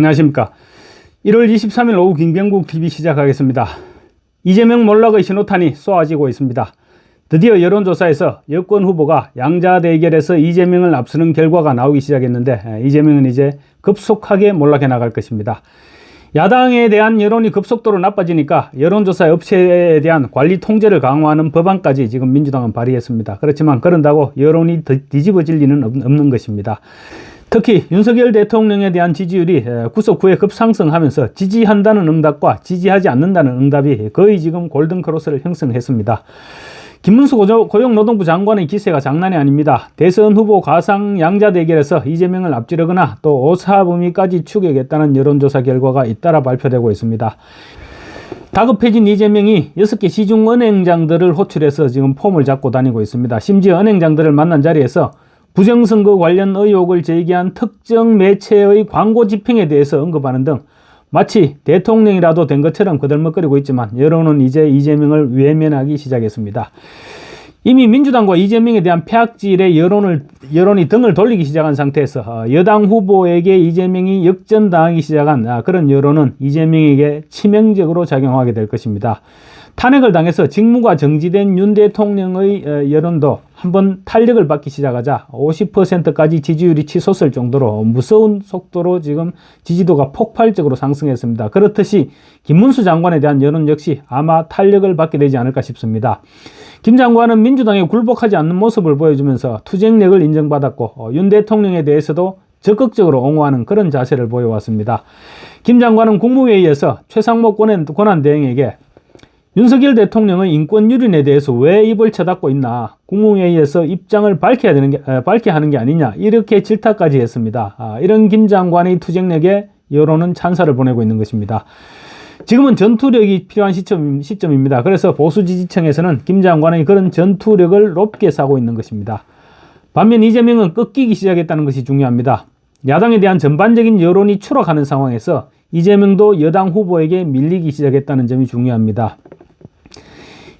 안녕하십니까. 1월 23일 오후 김경국 TV 시작하겠습니다. 이재명 몰락의 신호탄이 쏘아지고 있습니다. 드디어 여론조사에서 여권 후보가 양자 대결에서 이재명을 앞서는 결과가 나오기 시작했는데 이재명은 이제 급속하게 몰락해 나갈 것입니다. 야당에 대한 여론이 급속도로 나빠지니까 여론조사 업체에 대한 관리 통제를 강화하는 법안까지 지금 민주당은 발의했습니다. 그렇지만 그런다고 여론이 뒤집어질 리는 없는 것입니다. 특히 윤석열 대통령에 대한 지지율이 구석 9에 급상승하면서 지지한다는 응답과 지지하지 않는다는 응답이 거의 지금 골든크로스를 형성했습니다. 김문수 고용노동부 장관의 기세가 장난이 아닙니다. 대선 후보 가상 양자 대결에서 이재명을 앞지르거나 또 오사범위까지 추격했다는 여론조사 결과가 잇따라 발표되고 있습니다. 다급해진 이재명이 6개 시중은행장들을 호출해서 지금 폼을 잡고 다니고 있습니다. 심지어 은행장들을 만난 자리에서 부정선거 관련 의혹을 제기한 특정 매체의 광고 집행에 대해서 언급하는 등 마치 대통령이라도 된 것처럼 거들먹거리고 있지만 여론은 이제 이재명을 외면하기 시작했습니다. 이미 민주당과 이재명에 대한 폐악질의 여론이 등을 돌리기 시작한 상태에서 여당 후보에게 이재명이 역전당하기 시작한 그런 여론은 이재명에게 치명적으로 작용하게 될 것입니다. 탄핵을 당해서 직무가 정지된 윤 대통령의 여론도 한번 탄력을 받기 시작하자 50%까지 지지율이 치솟을 정도로 무서운 속도로 지금 지지도가 폭발적으로 상승했습니다. 그렇듯이 김문수 장관에 대한 여론 역시 아마 탄력을 받게 되지 않을까 싶습니다. 김 장관은 민주당에 굴복하지 않는 모습을 보여주면서 투쟁력을 인정받았고 윤 대통령에 대해서도 적극적으로 옹호하는 그런 자세를 보여왔습니다. 김 장관은 국무회의에서 최상목 권한대행에게 윤석열 대통령의 인권 유린에 대해서 왜 입을 쳐닫고 있나, 국무회의에서 입장을 밝혀야 하는 게 아니냐, 이렇게 질타까지 했습니다. 이런 김 장관의 투쟁력에 여론은 찬사를 보내고 있는 것입니다. 지금은 전투력이 필요한 시점입니다. 그래서 보수 지지층에서는 김 장관의 그런 전투력을 높게 사고 있는 것입니다. 반면 이재명은 꺾이기 시작했다는 것이 중요합니다. 야당에 대한 전반적인 여론이 추락하는 상황에서 이재명도 여당 후보에게 밀리기 시작했다는 점이 중요합니다.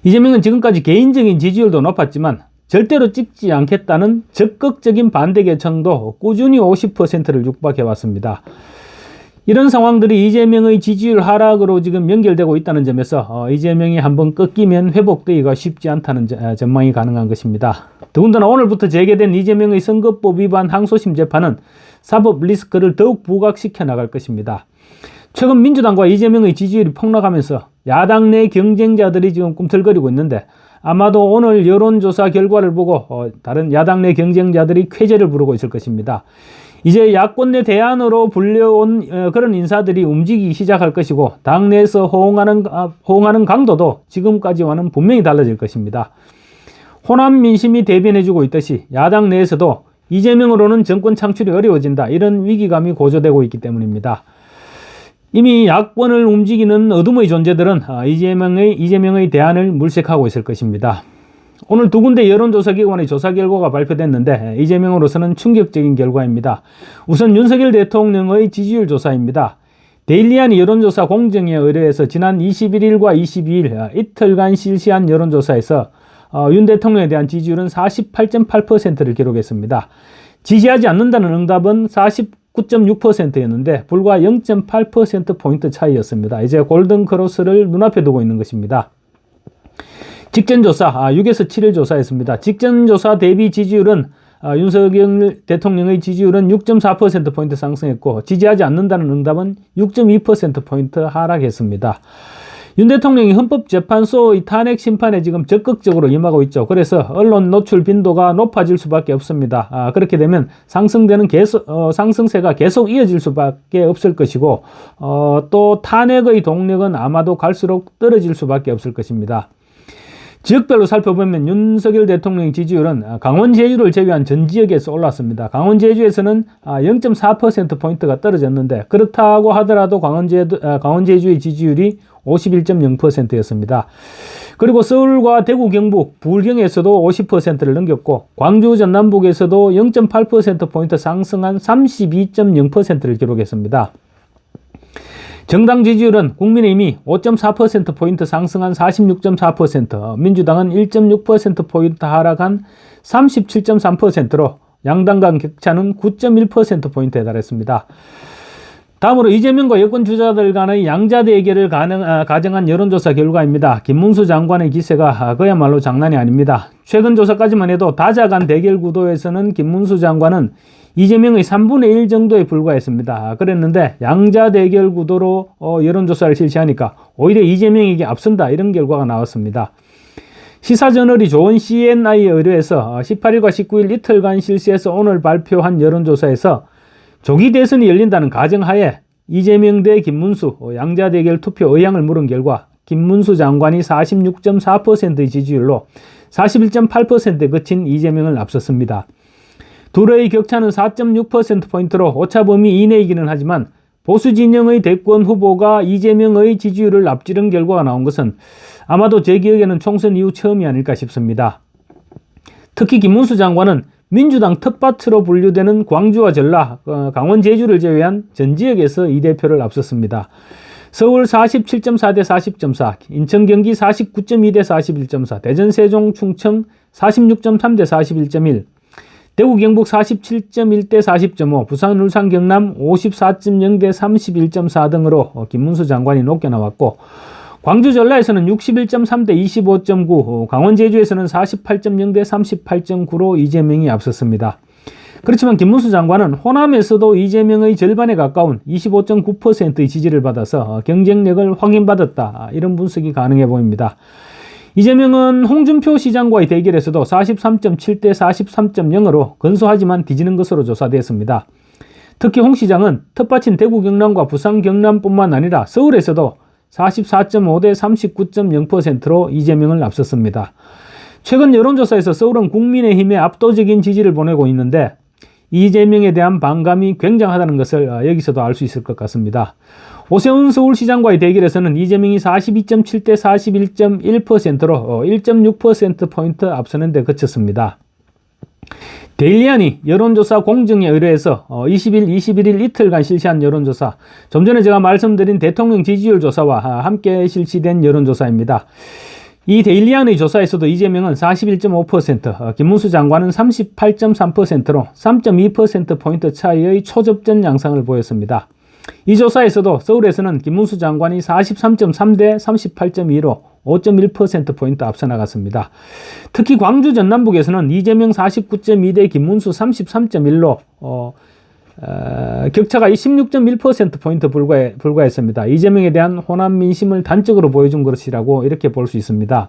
이재명은 지금까지 개인적인 지지율도 높았지만 절대로 찍지 않겠다는 적극적인 반대 계층도 꾸준히 50%를 육박해왔습니다. 이런 상황들이 이재명의 지지율 하락으로 지금 연결되고 있다는 점에서 이재명이 한번 꺾이면 회복되기가 쉽지 않다는 전망이 가능한 것입니다. 더군다나 오늘부터 재개된 이재명의 선거법 위반 항소심 재판은 사법 리스크를 더욱 부각시켜 나갈 것입니다. 최근 민주당과 이재명의 지지율이 폭락하면서 야당 내 경쟁자들이 지금 꿈틀거리고 있는데 아마도 오늘 여론조사 결과를 보고 다른 야당 내 경쟁자들이 쾌재를 부르고 있을 것입니다. 이제 야권 내 대안으로 불려온 그런 인사들이 움직이기 시작할 것이고 당내에서 호응하는 강도도 지금까지와는 분명히 달라질 것입니다. 호남 민심이 대변해주고 있듯이 야당 내에서도 이재명으로는 정권 창출이 어려워진다, 이런 위기감이 고조되고 있기 때문입니다. 이미 야권을 움직이는 어둠의 존재들은 이재명의 대안을 물색하고 있을 것입니다. 오늘 두 군데 여론조사기관의 조사 결과가 발표됐는데 이재명으로서는 충격적인 결과입니다. 우선 윤석열 대통령의 지지율 조사입니다. 데일리안이 여론조사 공정에 의뢰해서 지난 21일과 22일 이틀간 실시한 여론조사에서 윤 대통령에 대한 지지율은 48.8%를 기록했습니다. 지지하지 않는다는 응답은 49.6%였는데 불과 0.8%포인트 차이였습니다. 이제 골든크로스를 눈앞에 두고 있는 것입니다. 직전조사, 6에서 7일 조사했습니다. 직전조사 대비 지지율은 윤석열 대통령의 지지율은 6.4%포인트 상승했고 지지하지 않는다는 응답은 6.2%포인트 하락했습니다. 윤 대통령이 헌법재판소의 탄핵 심판에 지금 적극적으로 임하고 있죠. 그래서 언론 노출 빈도가 높아질 수밖에 없습니다. 그렇게 되면 상승세가 계속 이어질 수밖에 없을 것이고 또 탄핵의 동력은 아마도 갈수록 떨어질 수밖에 없을 것입니다. 지역별로 살펴보면 윤석열 대통령의 지지율은 강원 제주를 제외한 전 지역에서 올랐습니다. 강원 제주에서는 0.4%포인트가 떨어졌는데 그렇다고 하더라도 강원 제주의 지지율이 51.0%였습니다. 그리고 서울과 대구, 경북, 부울경에서도 50%를 넘겼고 광주, 전남북에서도 0.8%포인트 상승한 32.0%를 기록했습니다. 정당 지지율은 국민의힘이 5.4%포인트 상승한 46.4%, 민주당은 1.6%포인트 하락한 37.3%로 양당 간 격차는 9.1%포인트에 달했습니다. 다음으로 이재명과 여권 주자들 간의 양자 대결을 가정한 여론조사 결과입니다. 김문수 장관의 기세가 그야말로 장난이 아닙니다. 최근 조사까지만 해도 다자 간 대결 구도에서는 김문수 장관은 이재명의 3분의 1 정도에 불과했습니다. 그랬는데 양자 대결 구도로 여론조사를 실시하니까 오히려 이재명에게 앞선다, 이런 결과가 나왔습니다. 시사저널이 좋은 CNI에 의뢰해서 18일과 19일 이틀간 실시해서 오늘 발표한 여론조사에서 조기 대선이 열린다는 가정하에 이재명 대 김문수 양자 대결 투표 의향을 물은 결과 김문수 장관이 46.4%의 지지율로 41.8%에 그친 이재명을 앞섰습니다. 둘의 격차는 4.6%포인트로 오차범위 이내이기는 하지만 보수 진영의 대권 후보가 이재명의 지지율을 앞지른 결과가 나온 것은 아마도 제 기억에는 총선 이후 처음이 아닐까 싶습니다. 특히 김문수 장관은 민주당 텃밭으로 분류되는 광주와 전라, 강원 제주를 제외한 전 지역에서 이 대표를 앞섰습니다. 서울 47.4 대 40.4, 인천 경기 49.2 대 41.4, 대전 세종 충청 46.3 대 41.1, 대구 경북 47.1 대 40.5, 부산 울산 경남 54.0 대 31.4 등으로 김문수 장관이 높게 나왔고, 광주 전라에서는 61.3 대 25.9, 강원 제주에서는 48.0 대 38.9로 이재명이 앞섰습니다. 그렇지만 김문수 장관은 호남에서도 이재명의 절반에 가까운 25.9%의 지지를 받아서 경쟁력을 확인받았다, 이런 분석이 가능해 보입니다. 이재명은 홍준표 시장과의 대결에서도 43.7 대 43.0으로 근소하지만 뒤지는 것으로 조사됐습니다. 특히 홍 시장은 텃밭인 대구 경남과 부산 경남뿐만 아니라 서울에서도 44.5 대 39.0%로 이재명을 앞섰습니다. 최근 여론조사에서 서울은 국민의힘에 압도적인 지지를 보내고 있는데 이재명에 대한 반감이 굉장하다는 것을 여기서도 알 수 있을 것 같습니다. 오세훈 서울시장과의 대결에서는 이재명이 42.7 대 41.1%로 1.6%포인트 앞서는 데 그쳤습니다. 데일리안이 여론조사 공정에 의뢰해서 20일, 21일 이틀간 실시한 여론조사, 좀 전에 제가 말씀드린 대통령 지지율 조사와 함께 실시된 여론조사입니다. 이 데일리안의 조사에서도 이재명은 41.5%, 김문수 장관은 38.3%로 3.2%포인트 차이의 초접전 양상을 보였습니다. 이 조사에서도 서울에서는 김문수 장관이 43.3 대 38.2로 5.1%포인트 앞서 나갔습니다. 특히 광주 전남북에서는 이재명 49.2 대 김문수 33.1로 격차가 16.1%포인트 불과했습니다. 이재명에 대한 호남 민심을 단적으로 보여준 것이라고 이렇게 볼 수 있습니다.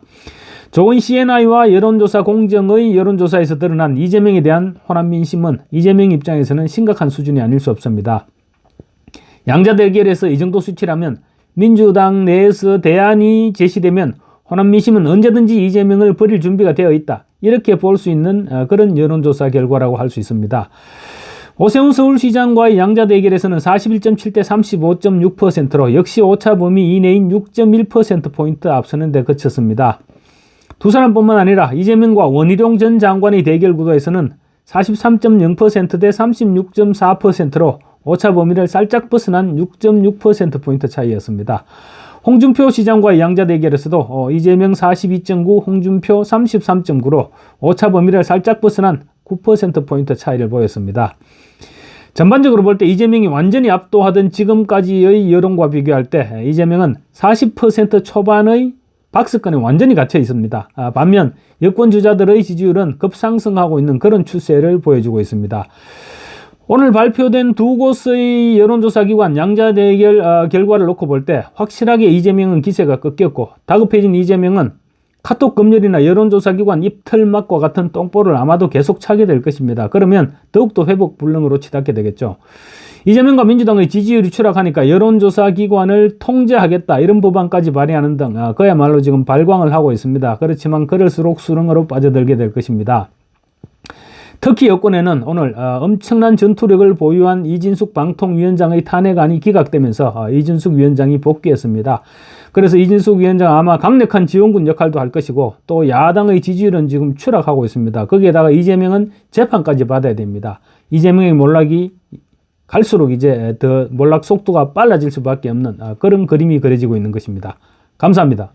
좋은 CNI와 여론조사 공정의 여론조사에서 드러난 이재명에 대한 호남 민심은 이재명 입장에서는 심각한 수준이 아닐 수 없습니다. 양자 대결에서 이 정도 수치라면 민주당 내에서 대안이 제시되면 호남 민심은 언제든지 이재명을 버릴 준비가 되어 있다, 이렇게 볼 수 있는 그런 여론조사 결과라고 할 수 있습니다. 오세훈 서울시장과의 양자 대결에서는 41.7 대 35.6%로 역시 오차 범위 이내인 6.1%포인트 앞서는 데 그쳤습니다. 두 사람뿐만 아니라 이재명과 원희룡 전 장관의 대결 구도에서는 43.0% 대 36.4%로 오차 범위를 살짝 벗어난 6.6%포인트 차이였습니다. 홍준표 시장과의 양자 대결에서도 이재명 42.9, 홍준표 33.9로 오차 범위를 살짝 벗어난 9%포인트 차이를 보였습니다. 전반적으로 볼 때 이재명이 완전히 압도하던 지금까지의 여론과 비교할 때 이재명은 40% 초반의 박스권에 완전히 갇혀 있습니다. 반면 여권 주자들의 지지율은 급상승하고 있는 그런 추세를 보여주고 있습니다. 오늘 발표된 두 곳의 여론조사 기관 양자 대결 결과를 놓고 볼 때 확실하게 이재명은 기세가 꺾였고, 다급해진 이재명은 카톡 검열이나 여론조사 기관 입틀막과 같은 똥볼을 아마도 계속 차게 될 것입니다. 그러면 더욱더 회복 불능으로 치닫게 되겠죠. 이재명과 민주당의 지지율이 추락하니까 여론조사 기관을 통제하겠다, 이런 법안까지 발의하는 등 그야말로 지금 발광을 하고 있습니다. 그렇지만 그럴수록 수렁으로 빠져들게 될 것입니다. 특히 여권에는 오늘 엄청난 전투력을 보유한 이진숙 방통위원장의 탄핵안이 기각되면서 이진숙 위원장이 복귀했습니다. 그래서 이진숙 위원장 아마 강력한 지원군 역할도 할 것이고, 또 야당의 지지율은 지금 추락하고 있습니다. 거기에다가 이재명은 재판까지 받아야 됩니다. 이재명의 몰락이 갈수록 이제 더 몰락 속도가 빨라질 수밖에 없는 그런 그림이 그려지고 있는 것입니다. 감사합니다.